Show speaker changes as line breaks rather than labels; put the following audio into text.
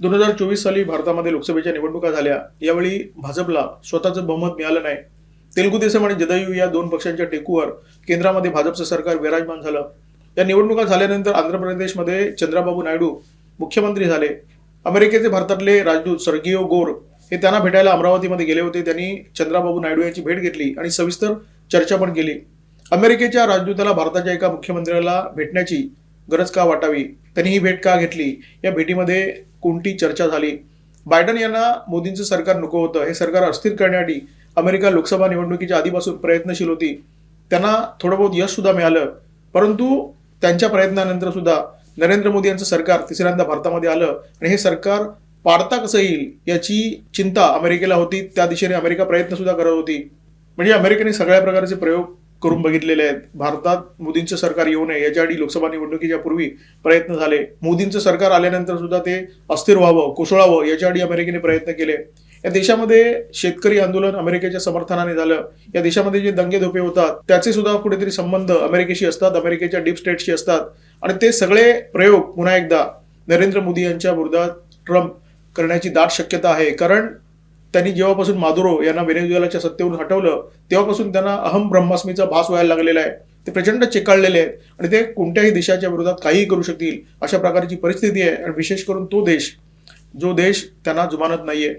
2024 साली भारतामध्ये लोकसभेच्या निवडणुका झाल्या. यावेळी भाजपला स्वतःचं बहुमत मिळालं नाही. तेलुगू देसम आणि जदयू या दोन पक्षांच्या टेकूवर केंद्रामध्ये भाजपचं सरकार विराजमान झालं. या निवडणुका झाल्यानंतर आंध्र प्रदेशमध्ये चंद्राबाबू नायडू मुख्यमंत्री झाले. अमेरिकेचे भारतातले राजदूत सर्गिओ गोर हे त्यांना भेटायला अमरावतीमध्ये गेले होते. त्यांनी चंद्राबाबू नायडू यांची भेट घेतली आणि सविस्तर चर्चा पण केली. अमेरिकेच्या राजदूताला भारताच्या एका मुख्यमंत्र्याला भेटण्याची गरज का वाटावी, त्यांनी ही भेट का घेतली, या भेटीमध्ये कोणती चर्चा झाली. बायडन यांना मोदींचं सरकार नको होतं. हे सरकार अस्थिर करण्यासाठी अमेरिका लोकसभा निवडणुकीच्या आधीपासून प्रयत्नशील होती. त्यांना थोडं बहुत यश सुद्धा मिळालं, परंतु त्यांच्या प्रयत्नानंतर सुद्धा नरेंद्र मोदी यांचं सरकार तिसऱ्यांदा भारतामध्ये आलं आणि हे सरकार पाडता कसं येईल याची चिंता अमेरिकेला होती. त्या दिशेने अमेरिका प्रयत्न सुद्धा करत होती. म्हणजे अमेरिकेने सगळ्या प्रकारचे प्रयोग करून बघितलेले आहेत. भारतात मोदींचं सरकार येऊ नये याच्यासाठी लोकसभा निवडणुकीच्या पूर्वी प्रयत्न झाले. मोदींचं सरकार आल्यानंतर सुद्धा ते अस्थिर व्हावं, कोसळावं याच्यासाठी अमेरिकेने प्रयत्न केले. या देशामध्ये शेतकरी आंदोलन अमेरिकेच्या समर्थनाने झालं. या देशामध्ये जे दंगेधोपे होतात त्याचे सुद्धा कुठेतरी संबंध अमेरिकेशी असतात, अमेरिकेच्या डीप स्टेटशी असतात. आणि ते सगळे प्रयोग पुन्हा एकदा नरेंद्र मोदी यांच्या विरोधात ट्रम्प करण्याची दाट शक्यता आहे. कारण त्यांनी जेव्हापासून मादुरो यांना व्हेनेझुएलाच्या सत्तेवरून हटवलं तेव्हापासून त्यांना अहम ब्रह्मास्मीचा भास व्हायला लागलेला आहे. ते प्रचंड चिकाळलेले आहेत आणि ते कोणत्याही देशाच्या विरोधात काहीही करू शकतील अशा प्रकारची परिस्थिती आहे. आणि विशेष करून तो देश जो देश त्यांना जुमानत नाहीये.